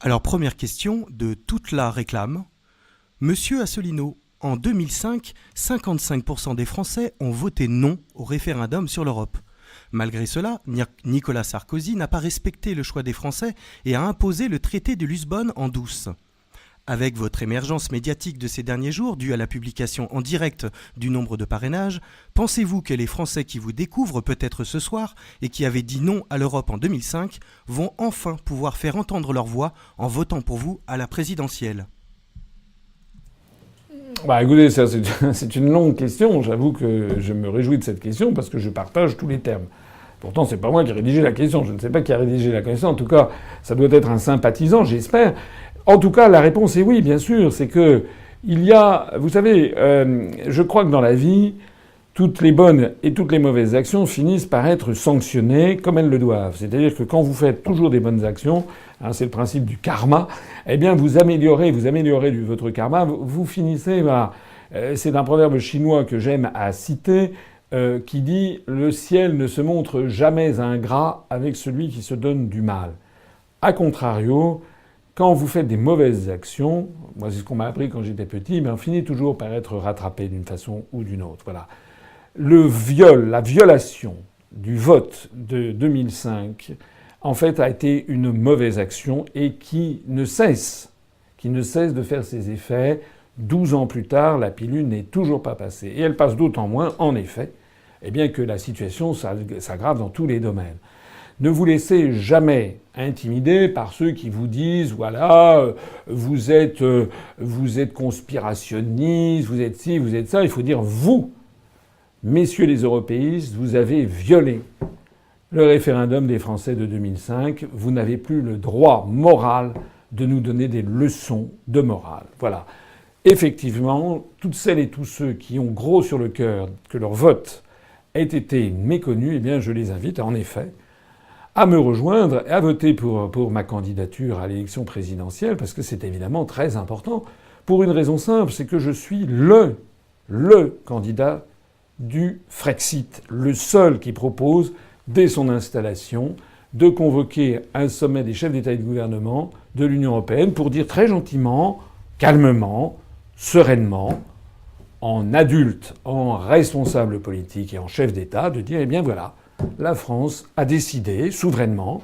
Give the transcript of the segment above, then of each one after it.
Alors, première question de toute la réclame. Monsieur Asselineau, en 2005, 55% des Français ont voté non au référendum sur l'Europe. Malgré cela, Nicolas Sarkozy n'a pas respecté le choix des Français et a imposé le traité de Lisbonne en douce. Avec votre émergence médiatique de ces derniers jours, due à la publication en direct du nombre de parrainages, pensez-vous que les Français qui vous découvrent peut-être ce soir et qui avaient dit non à l'Europe en 2005 vont enfin pouvoir faire entendre leur voix en votant pour vous à la présidentielle ? Écoutez, ça c'est une longue question. J'avoue que je me réjouis de cette question parce que je partage tous les termes. Pourtant, c'est pas moi qui ai rédigé la question. Je ne sais pas qui a rédigé la question. En tout cas, ça doit être un sympathisant, j'espère. En tout cas, la réponse est oui, bien sûr. C'est que il y a, vous savez, je crois que dans la vie, toutes les bonnes et toutes les mauvaises actions finissent par être sanctionnées comme elles le doivent. C'est-à-dire que quand vous faites toujours des bonnes actions, c'est le principe du karma, eh bien vous améliorez votre karma, vous finissez, voilà. C'est un proverbe chinois que j'aime à citer, qui dit « Le ciel ne se montre jamais ingrat avec celui qui se donne du mal ». A contrario, quand vous faites des mauvaises actions, moi c'est ce qu'on m'a appris quand j'étais petit, mais on finit toujours par être rattrapé d'une façon ou d'une autre. Voilà. Le viol, la violation du vote de 2005, en fait, a été une mauvaise action et qui ne cesse de faire ses effets. 12 ans plus tard, la pilule n'est toujours pas passée. Et elle passe d'autant moins, en effet, que la situation s'aggrave dans tous les domaines. Ne vous laissez jamais intimider par ceux qui vous disent voilà, vous êtes conspirationniste, vous êtes ci, vous êtes ça. Il faut dire vous, messieurs les européistes, vous avez violé le référendum des Français de 2005. Vous n'avez plus le droit moral de nous donner des leçons de morale. Voilà. Effectivement, toutes celles et tous ceux qui ont gros sur le cœur que leur vote ait été méconnu, je les invite en effet à me rejoindre et à voter pour ma candidature à l'élection présidentielle, parce que c'est évidemment très important, pour une raison simple, c'est que je suis le candidat du Frexit, le seul qui propose, dès son installation, de convoquer un sommet des chefs d'État et de gouvernement de l'Union européenne pour dire très gentiment, calmement, sereinement, en adulte, en responsable politique et en chef d'État, de dire voilà, la France a décidé, souverainement,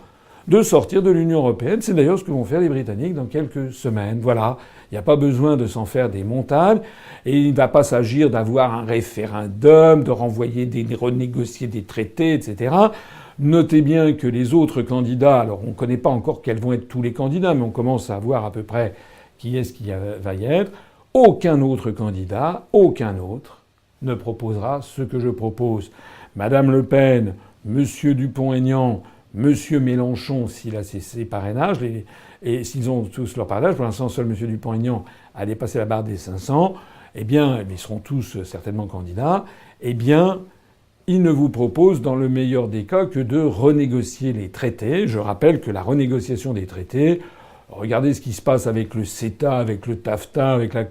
de sortir de l'Union européenne. C'est d'ailleurs ce que vont faire les Britanniques dans quelques semaines. Voilà. Il n'y a pas besoin de s'en faire des montagnes. Et il ne va pas s'agir d'avoir un référendum, de renégocier des traités, etc. Notez bien que les autres candidats, alors on ne connaît pas encore quels vont être tous les candidats, mais on commence à voir à peu près qui est-ce qui va y être. Aucun autre candidat, aucun autre, ne proposera ce que je propose. Madame Le Pen, Monsieur Dupont-Aignan, Monsieur Mélenchon, s'il a ses parrainages, et s'ils ont tous leurs parrainages, pour l'instant seul Monsieur Dupont-Aignan a dépassé la barre des 500, ils seront tous certainement candidats, ils ne vous proposent dans le meilleur des cas que de renégocier les traités. Je rappelle que la renégociation des traités, regardez ce qui se passe avec le CETA, avec le TAFTA, avec la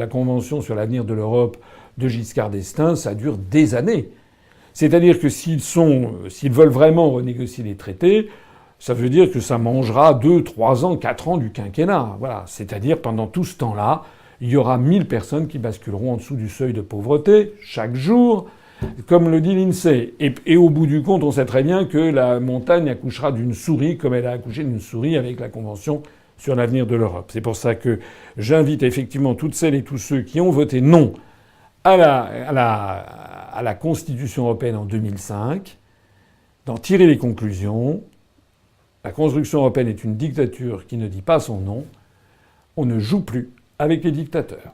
Convention sur l'avenir de l'Europe de Giscard d'Estaing, ça dure des années. C'est-à-dire que s'ils veulent vraiment renégocier les traités, ça veut dire que ça mangera 2, 3 ans, 4 ans du quinquennat. Voilà. C'est-à-dire pendant tout ce temps-là, il y aura 1000 personnes qui basculeront en dessous du seuil de pauvreté chaque jour, comme le dit l'INSEE. Et au bout du compte, on sait très bien que la montagne accouchera d'une souris comme elle a accouché d'une souris avec la Convention sur l'avenir de l'Europe. C'est pour ça que j'invite effectivement toutes celles et tous ceux qui ont voté non à la Constitution européenne en 2005, d'en tirer les conclusions. La construction européenne est une dictature qui ne dit pas son nom. On ne joue plus avec les dictateurs.